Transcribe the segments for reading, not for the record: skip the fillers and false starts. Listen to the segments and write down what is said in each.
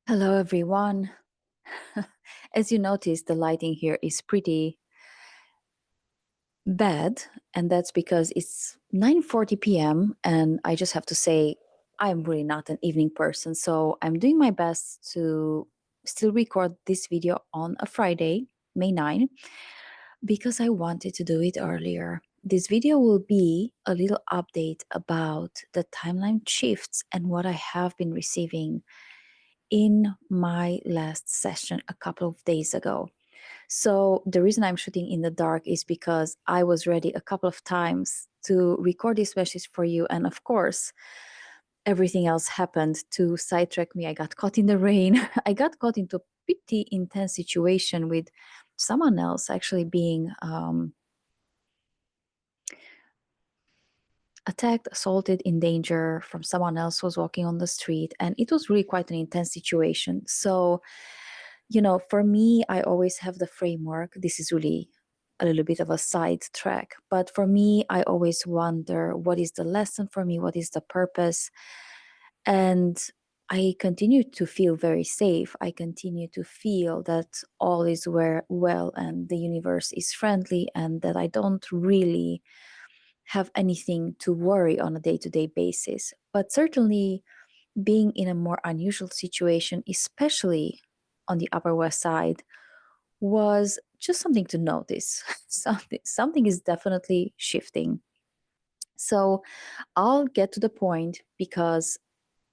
Hello, everyone. As you notice, the lighting here is pretty bad, and that's because it's 9:40 p.m. and I just have to say I'm really not an evening person, so I'm doing my best to still record this video on a Friday, May 9, because I wanted to do it earlier. This video will be a little update about the timeline shifts and what I have been receiving in my last session a couple of days ago. So the reason I'm shooting in the dark is because I was ready a couple of times to record this message for you. And of course, everything else happened to sidetrack me. I got caught in the rain. I got caught into a pretty intense situation with someone else actually being attacked, assaulted, in danger from someone else who was walking on the street. And it was really quite an intense situation. So, for me, I always have the framework. This is really a little bit of a side track. But for me, I always wonder what is the lesson for me? What is the purpose? And I continue to feel very safe. I continue to feel that all is well and the universe is friendly and that I don't really have anything to worry on a day-to-day basis. But certainly being in a more unusual situation, especially on the Upper West Side, was just something to notice. Something is definitely shifting. So I'll get to the point because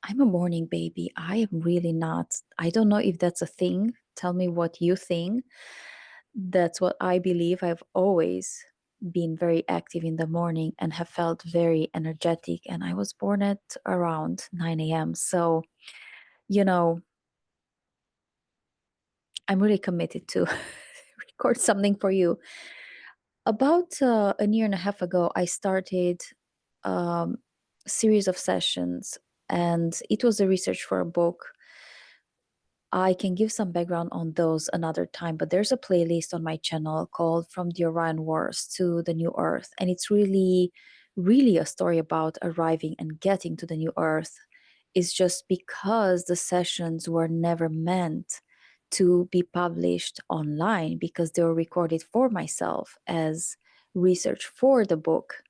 I'm a morning baby. I am really not. I don't know if that's a thing. Tell me what you think. That's what I believe. I've always been very active in the morning and have felt very energetic. And I was born at around 9 a.m. So, you know, I'm really committed to record something for you. About a year and a half ago, I started um, a series of sessions, and it was a research for a book. I can give some background on those another time, but there's a playlist on my channel called From the Orion Wars to the New Earth. And it's really, really a story about arriving and getting to the New Earth. It's just because the sessions were never meant to be published online because they were recorded for myself as research for the book.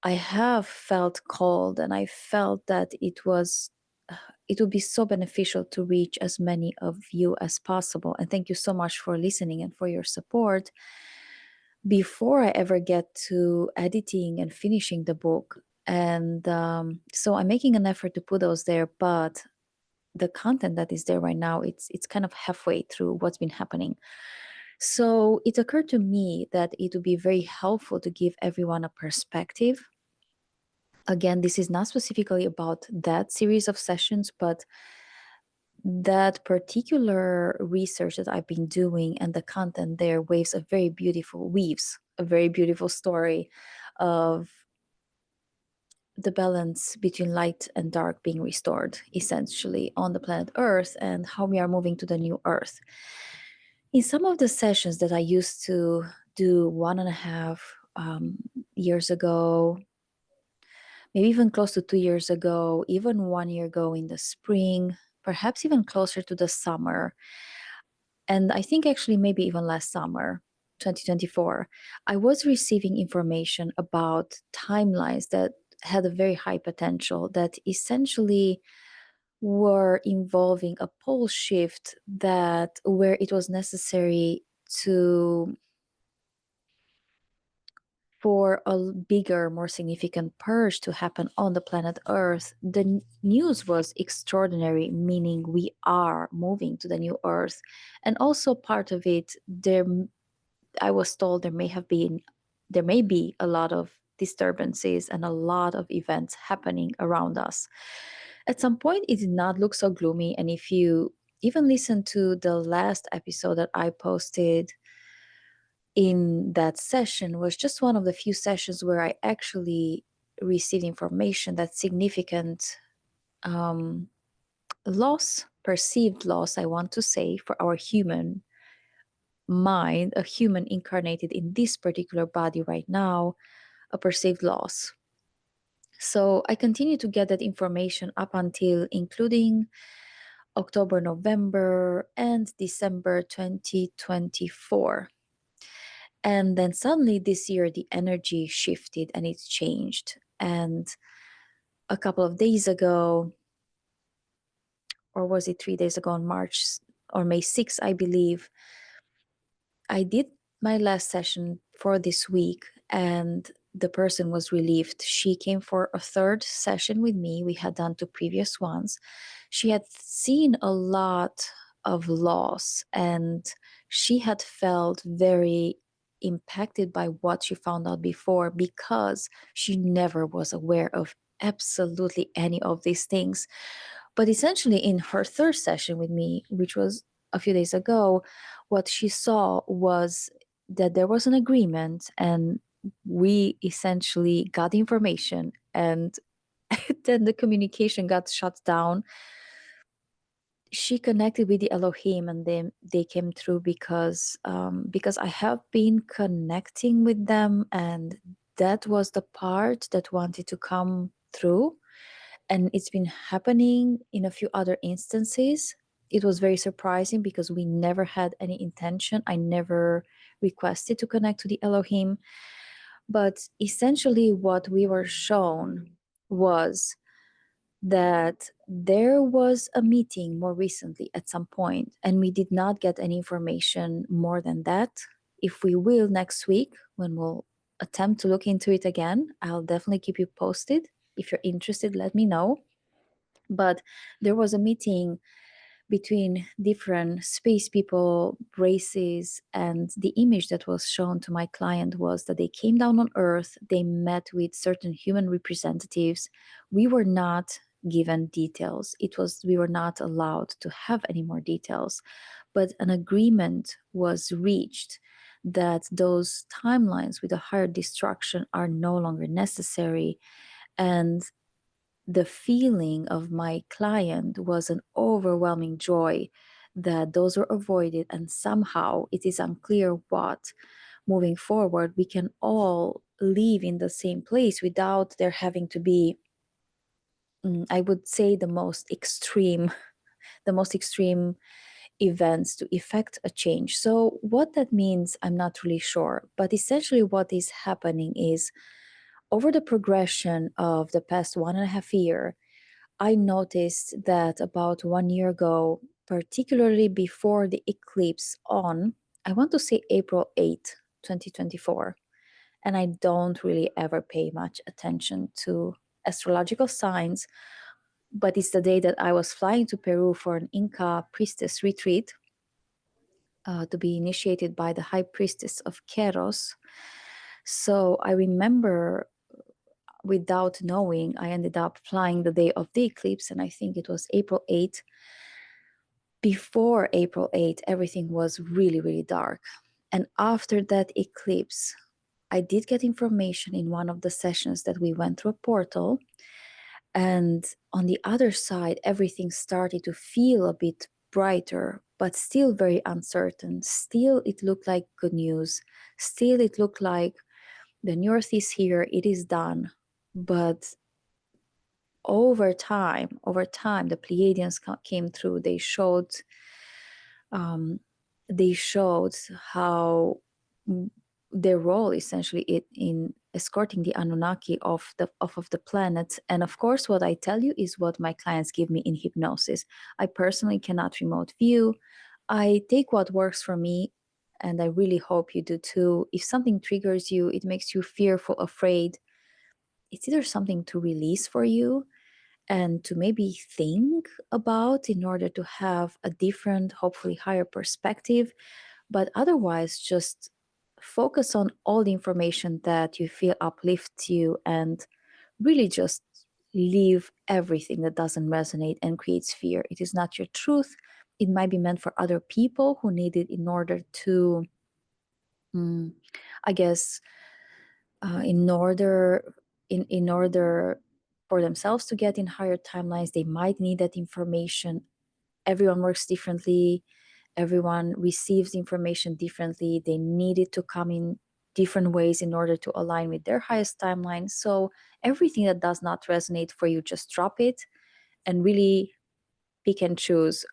I have felt called and I felt that it would be so beneficial to reach as many of you as possible. And thank you so much for listening and for your support. Before I ever get to editing and finishing the book, and so I'm making an effort to put those there, but the content that is there right now, it's kind of halfway through what's been happening. So it occurred to me that it would be very helpful to give everyone a perspective. Again, this is not specifically about that series of sessions, but that particular research that I've been doing and the content there weaves a very beautiful story of the balance between light and dark being restored, essentially, on the planet Earth and how we are moving to the new Earth. In some of the sessions that I used to do 1.5 years ago, maybe even close to 2 years ago, even 1 year ago in the spring, perhaps even closer to the summer, and I think actually maybe even last summer, 2024, I was receiving information about timelines that had a very high potential that essentially were involving a pole shift that where it was necessary to for a bigger, more significant purge to happen on the planet Earth. The news was extraordinary, meaning we are moving to the new Earth. And also part of it, I was told there may be a lot of disturbances and a lot of events happening around us. At some point, it did not look so gloomy. And if you even listen to the last episode that I posted in that session was just one of the few sessions where I actually received information that significant um, loss, perceived loss, I want to say, for our human mind, a human incarnated in this particular body right now, a perceived loss. So I continued to get that information up until including October, November, and December 2024. And then suddenly this year, the energy shifted and it changed. And a couple of days ago, or was it 3 days ago on March or May 6th, I believe, I did my last session for this week and the person was relieved. She came for a third session with me. We had done two previous ones. She had seen a lot of loss and she had felt very impacted by what she found out before because she never was aware of absolutely any of these things. But essentially, in her third session with me, which was a few days ago, what she saw was that there was an agreement and we essentially got information and then the communication got shut down. She connected with the Elohim and they came through because I have been connecting with them and that was the part that wanted to come through, and it's been happening in a few other instances. It was very surprising because we never had any intention. I never requested to connect to the Elohim. But essentially, what we were shown was that there was a meeting more recently at some point, and we did not get any information more than that. If we will next week, when we'll attempt to look into it again, I'll definitely keep you posted. If you're interested, let me know. But there was a meeting between different space people, races, and the image that was shown to my client was that they came down on Earth, they met with certain human representatives. We were not given details. We were not allowed to have any more details, but an agreement was reached that those timelines with a higher destruction are no longer necessary. And the feeling of my client was an overwhelming joy that those were avoided, and somehow it is unclear what moving forward we can all live in the same place without there having to be I would say the most extreme events to effect a change. So what that means, I'm not really sure, but essentially what is happening is over the progression of the past 1.5 year, I noticed that about 1 year ago, particularly before the eclipse on, I want to say April 8th, 2024, and I don't really ever pay much attention to astrological signs, but it's the day that I was flying to Peru for an Inca priestess retreat to be initiated by the high priestess of Keros. So I remember without knowing, I ended up flying the day of the eclipse, and I think it was April 8th. Before April 8th, everything was really, really dark. And after that eclipse, I did get information in one of the sessions that we went through a portal. And on the other side, everything started to feel a bit brighter, but still very uncertain. Still, it looked like good news. Still, it looked like the North is here, it is done. But over time, the Pleiadians came through. Um, they showed how their role essentially in escorting the Anunnaki off of the planet. And of course, what I tell you is what my clients give me in hypnosis. I personally cannot remote view. I take what works for me, and I really hope you do too. If something triggers you, it makes you fearful, afraid, it's either something to release for you and to maybe think about in order to have a different, hopefully higher perspective. But otherwise, just focus on all the information that you feel uplifts you and really just leave everything that doesn't resonate and creates fear. It is not your truth. It might be meant for other people who need it in order to, I guess, in order for themselves to get in higher timelines, they might need that information. Everyone works differently. Everyone receives information differently. They need it to come in different ways in order to align with their highest timeline. So everything that does not resonate for you, just drop it and really pick and choose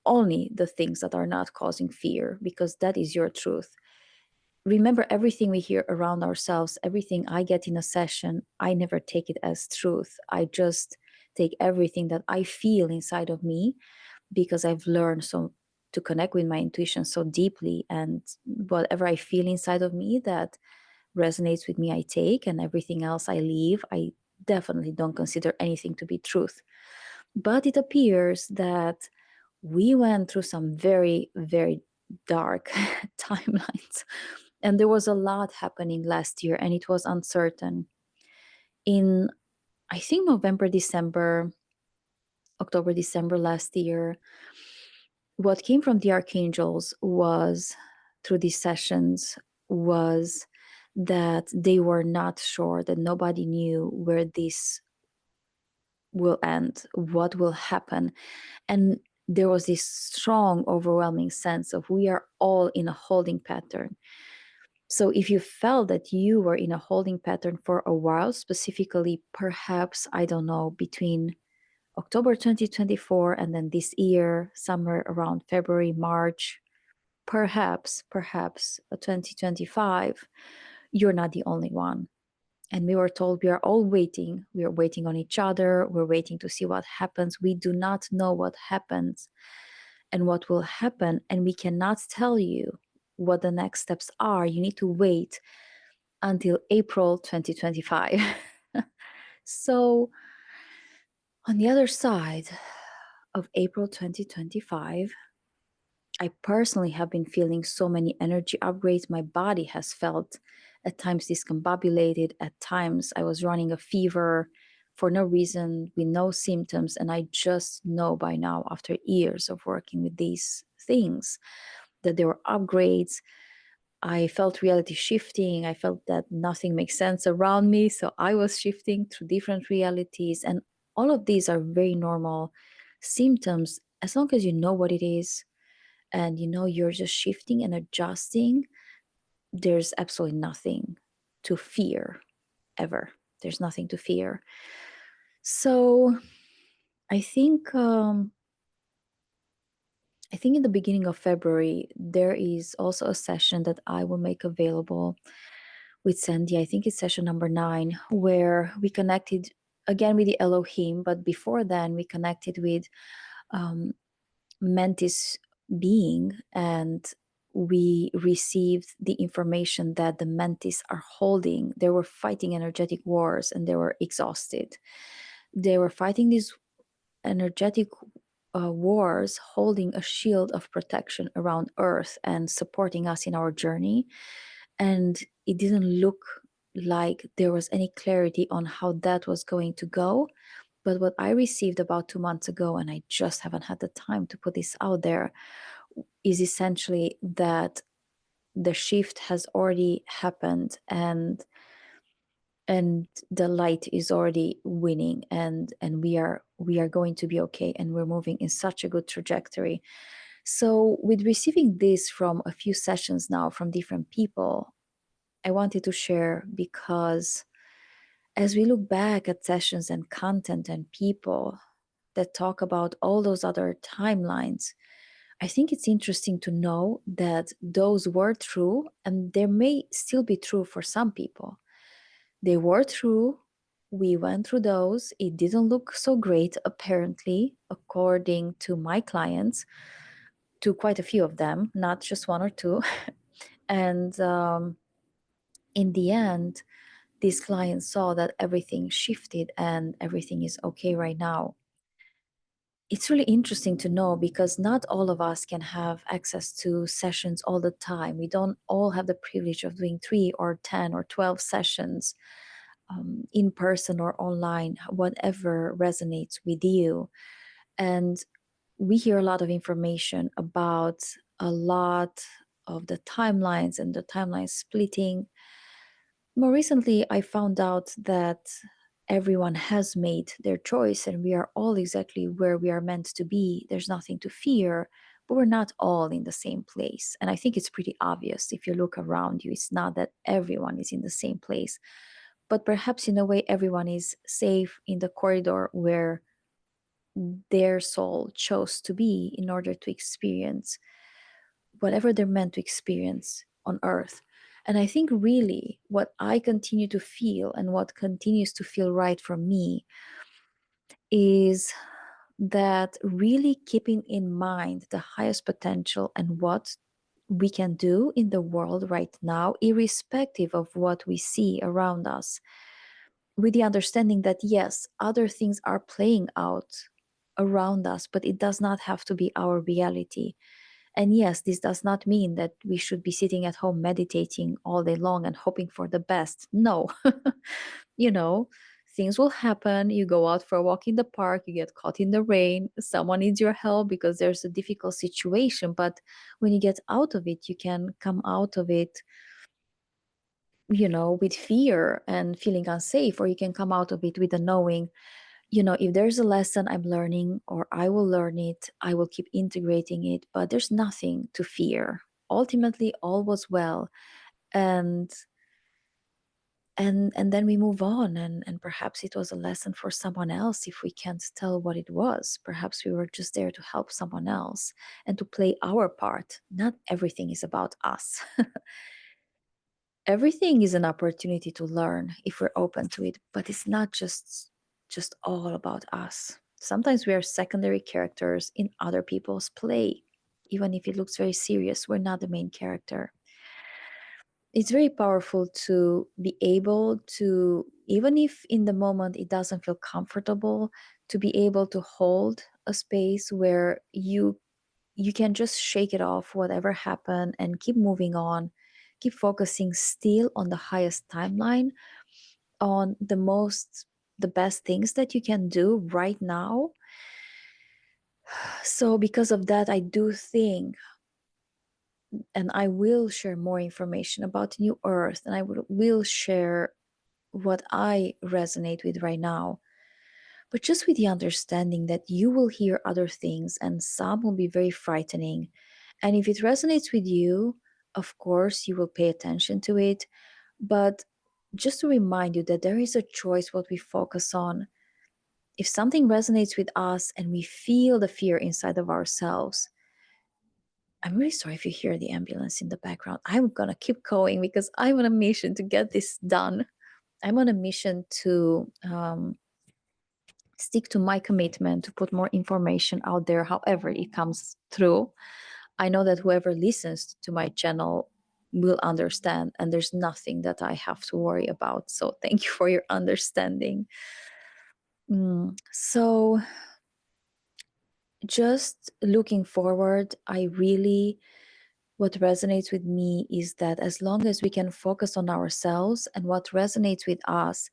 only the things that are not causing fear, because that is your truth. Remember, everything we hear around ourselves, everything I get in a session, I never take it as truth. I just take everything that I feel inside of me, because I've learned so to connect with my intuition so deeply, and whatever I feel inside of me that resonates with me, I take, and everything else I leave. I definitely don't consider anything to be truth. But it appears that we went through some very, very dark timelines. And there was a lot happening last year, and it was uncertain. In, I think, November, December, October, December last year, what came from the archangels was, through these sessions, was that they were not sure, that nobody knew where this will end, what will happen. And there was this strong, overwhelming sense of we are all in a holding pattern. So if you felt that you were in a holding pattern for a while, specifically, perhaps, I don't know, between October 2024 and then this year, somewhere around February, March, perhaps 2025, you're not the only one. And we were told we are all waiting. We are waiting on each other. We're waiting to see what happens. We do not know what happens and what will happen. And we cannot tell you what the next steps are. You need to wait until April 2025. So, on the other side of April 2025, I personally have been feeling so many energy upgrades. My body has felt at times discombobulated. At times, I was running a fever for no reason, with no symptoms. And I just know by now, after years of working with these things, that there were upgrades. I felt reality shifting. I felt that nothing makes sense around me. So I was shifting through different realities. And all of these are very normal symptoms as long as you know what it is and you know you're just shifting and adjusting. There's absolutely nothing to fear ever. There's nothing to fear. So I think in the beginning of February there is also a session that I will make available with Sandy. I think it's session number 9, where we connected again with the Elohim, but before then we connected with Mantis being, and we received the information that the Mantis are holding. They were fighting energetic wars and they were exhausted. They were fighting these energetic wars, holding a shield of protection around Earth and supporting us in our journey. And it didn't look like there was any clarity on how that was going to go. But what I received about 2 months ago, and I just haven't had the time to put this out there, is essentially that the shift has already happened, and the light is already winning, and we are going to be okay, and we're moving in such a good trajectory. So with receiving this from a few sessions now from different people, I wanted to share, because as we look back at sessions and content and people that talk about all those other timelines, I think it's interesting to know that those were true, and they may still be true for some people. They were true. We went through those. It didn't look so great, apparently, according to my clients, to quite a few of them, not just one or two. And in the end, these clients saw that everything shifted and everything is okay right now. It's really interesting to know, because not all of us can have access to sessions all the time. We don't all have the privilege of doing 3 or 10 or 12 sessions in person or online, whatever resonates with you. And we hear a lot of information about a lot of the timelines and the timeline splitting. More recently, I found out that everyone has made their choice and we are all exactly where we are meant to be. There's nothing to fear. but we're not all in the same place. And I think it's pretty obvious if you look around you. It's not that everyone is in the same place, but perhaps in a way, everyone is safe in the corridor where their soul chose to be in order to experience whatever they're meant to experience on earth. And I think really what I continue to feel and what continues to feel right for me is that really keeping in mind the highest potential and what we can do in the world right now, irrespective of what we see around us, with the understanding that yes, other things are playing out around us, but it does not have to be our reality. And yes, this does not mean that we should be sitting at home meditating all day long and hoping for the best. No. you know, things will happen. You go out for a walk in the park, you get caught in the rain, someone needs your help because there's a difficult situation. But when you get out of it, you can come out of it, with fear and feeling unsafe, or you can come out of it with the knowing, if there's a lesson I'm learning or I will learn it, I will keep integrating it, but there's nothing to fear. Ultimately, all was well. And and then we move on, and perhaps it was a lesson for someone else if we can't tell what it was. Perhaps we were just there to help someone else and to play our part. Not everything is about us. Everything is an opportunity to learn if we're open to it, but it's not just all about us. Sometimes we are secondary characters in other people's play. Even if it looks very serious, we're not the main character. It's very powerful to be able to, even if in the moment it doesn't feel comfortable, to be able to hold a space where you can just shake it off, whatever happened, and keep moving on, keep focusing still on the highest timeline, on the best things that you can do right now. So because of that, I do think, and I will share more information about New Earth, and I will share what I resonate with right now, but just with the understanding that you will hear other things and some will be very frightening. And if it resonates with you, of course, you will pay attention to it. But just to remind you that there is a choice what we focus on. If something resonates with us and we feel the fear inside of ourselves, I'm really sorry if you hear the ambulance in the background. I'm going to keep going because I'm on a mission to get this done. I'm on a mission to stick to my commitment to put more information out there, however it comes through. I know that whoever listens to my channel will understand, and there's nothing that I have to worry about. So thank you for your understanding. So just looking forward, what resonates with me is that as long as we can focus on ourselves and what resonates with us,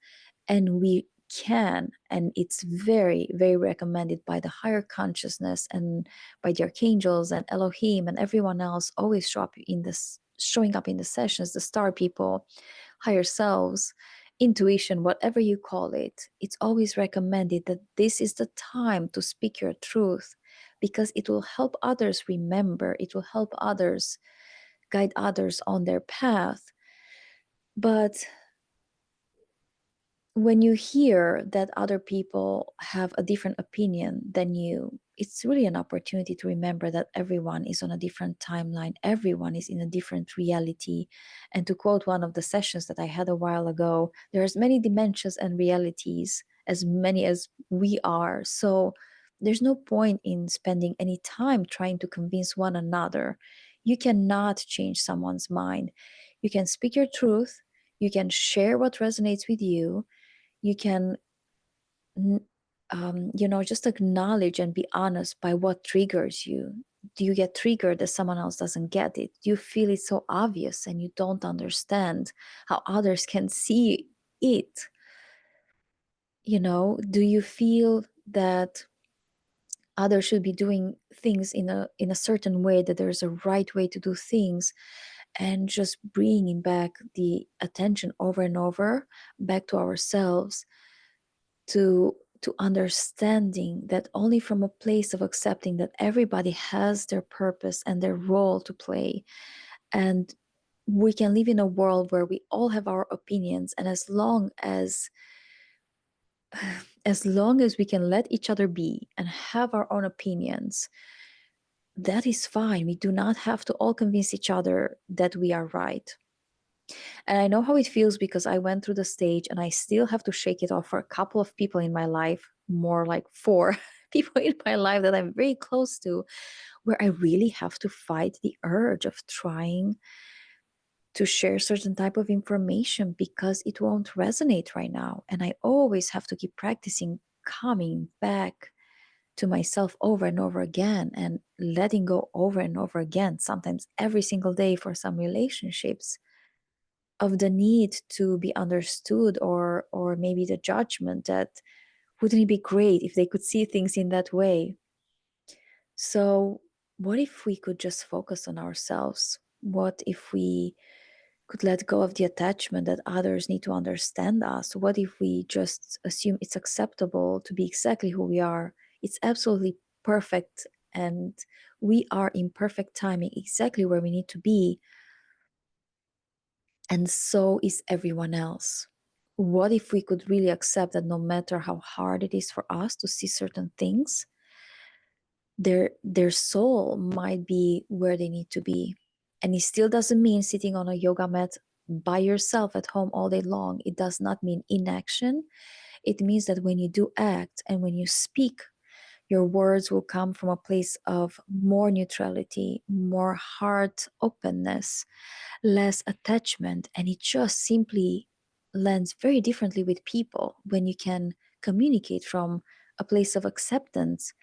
and we can, and it's very, very recommended by the higher consciousness and by the archangels and Elohim and everyone else, always showing up in the sessions, the star people, higher selves, intuition, whatever you call it. It's always recommended that this is the time to speak your truth, because it will help others remember, it will help others, guide others on their path. But when you hear that other people have a different opinion than you, it's really an opportunity to remember that everyone is on a different timeline, everyone is in a different reality. And to quote one of the sessions that I had a while ago, there's many dimensions and realities, as many as we are. So there's no point in spending any time trying to convince one another. You cannot change someone's mind. You can speak your truth, you can share what resonates with you, you can just acknowledge and be honest by what triggers you. Do you get triggered that someone else doesn't get it? Do you feel it so obvious and you don't understand how others can see it? Do you feel that others should be doing things in a certain way, that there's a right way to do things, and just bringing back the attention over and over back to ourselves, to to understanding that only from a place of accepting that everybody has their purpose and their role to play. And we can live in a world where we all have our opinions, and as long as we can let each other be and have our own opinions, that is fine. We do not have to all convince each other that we are right. And I know how it feels because I went through the stage and I still have to shake it off for a couple of people in my life, more like 4 people in my life that I'm very close to, where I really have to fight the urge of trying to share certain type of information because it won't resonate right now. And I always have to keep practicing coming back to myself over and over again and letting go over and over again, sometimes every single day for some relationships, of the need to be understood, or maybe the judgment that wouldn't it be great if they could see things in that way. So what if we could just focus on ourselves? What if we could let go of the attachment that others need to understand us? What if we just assume it's acceptable to be exactly who we are? It's absolutely perfect, and we are in perfect timing exactly where we need to be, and so is everyone else. What if we could really accept that no matter how hard it is for us to see certain things, their soul might be where they need to be. And it still doesn't mean sitting on a yoga mat by yourself at home all day long. It does not mean inaction. It means that when you do act and when you speak, your words will come from a place of more neutrality, more heart openness, less attachment. And it just simply lands very differently with people when you can communicate from a place of acceptance,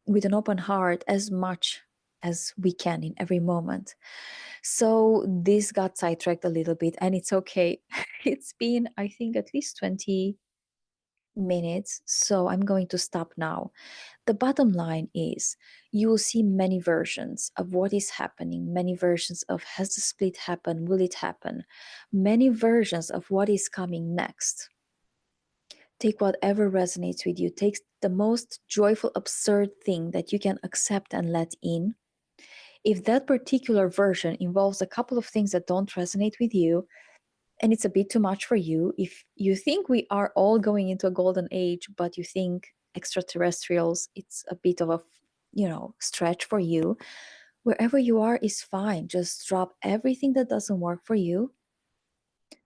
with an open heart as much as we can in every moment. So this got sidetracked a little bit, and it's okay. It's been, I think, at least 20 minutes, so I'm going to stop now. The bottom line is you will see many versions of what is happening, many versions of has the split happened, will it happen, many versions of what is coming next. Take whatever resonates with you. Take the most joyful, absurd thing that you can accept and let in. If that particular version involves a couple of things that don't resonate with you, and it's a bit too much for you, if you think we are all going into a golden age, but you think extraterrestrials, it's a bit of a stretch for you, wherever you are is fine. Just drop everything that doesn't work for you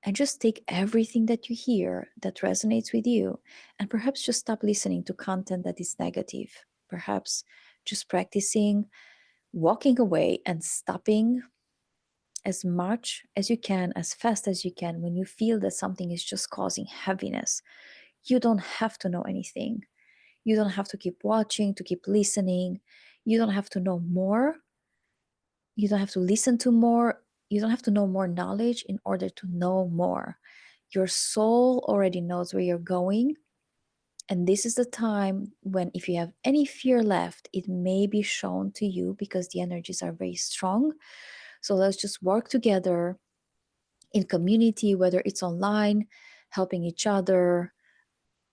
and just take everything that you hear that resonates with you, and perhaps just stop listening to content that is negative. Perhaps just practicing walking away and stopping as much as you can, as fast as you can, when you feel that something is just causing heaviness. You don't have to know anything. You don't have to keep watching, to keep listening. You don't have to know more. You don't have to listen to more. You don't have to know more knowledge in order to know more. Your soul already knows where you're going. And this is the time when, if you have any fear left, it may be shown to you because the energies are very strong. So let's just work together in community, whether it's online, helping each other,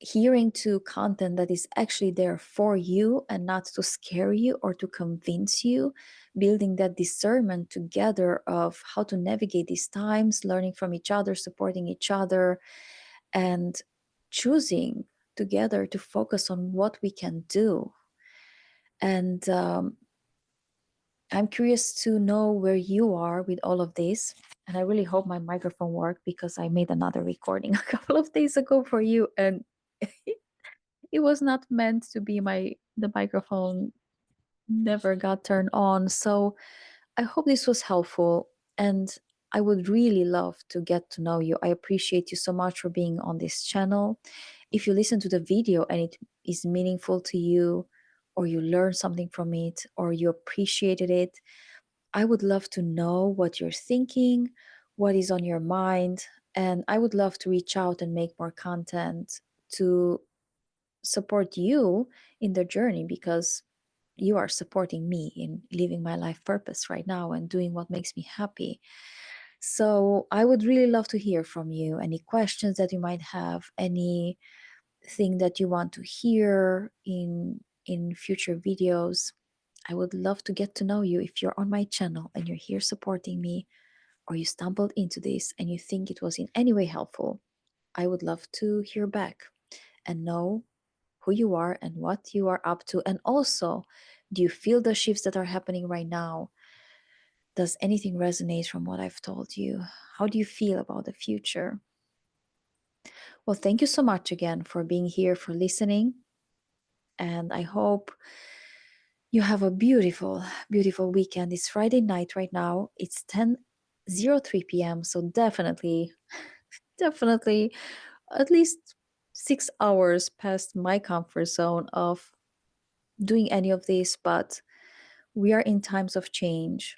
hearing to content that is actually there for you and not to scare you or to convince you, building that discernment together of how to navigate these times, learning from each other, supporting each other, and choosing together to focus on what we can do. And I'm curious to know where you are with all of this. And I really hope my microphone worked because I made another recording a couple of days ago for you, and it was not meant to be the microphone never got turned on. So I hope this was helpful, and I would really love to get to know you. I appreciate you so much for being on this channel. If you listen to the video and it is meaningful to you, or you learned something from it, or you appreciated it, I would love to know what you're thinking, what is on your mind, and I would love to reach out and make more content to support you in the journey, because you are supporting me in living my life purpose right now and doing what makes me happy. So I would really love to hear from you. Any questions that you might have, any thing that you want to hear in future videos. I would love to get to know you. If you're on my channel and you're here supporting me, or you stumbled into this and you think it was in any way helpful, I would love to hear back and know who you are and what you are up to. And also, do you feel the shifts that are happening right now? Does anything resonate from what I've told you? How do you feel about the future? Well, thank you so much again for being here, for listening. And I hope you have a beautiful, beautiful weekend. It's Friday night right now. It's 10:03 p.m. So definitely, definitely at least 6 hours past my comfort zone of doing any of this. But we are in times of change.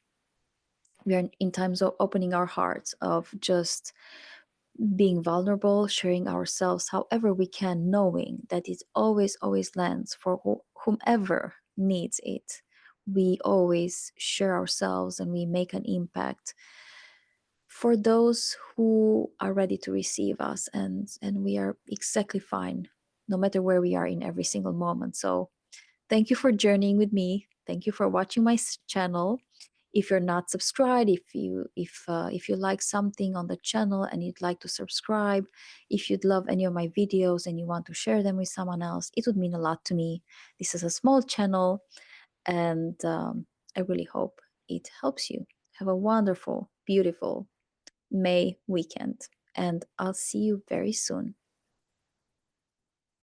We are in times of opening our hearts, of just being vulnerable, sharing ourselves however we can, knowing that it always, always lands for whomever needs it. We always share ourselves and we make an impact for those who are ready to receive us, and we are exactly fine no matter where we are in every single moment. So thank you for journeying with me. Thank you for watching my channel. If you're not subscribed, if you like something on the channel and you'd like to subscribe, if you'd love any of my videos and you want to share them with someone else, it would mean a lot to me. This is a small channel, and I really hope it helps you. Have a wonderful, beautiful May weekend, and I'll see you very soon.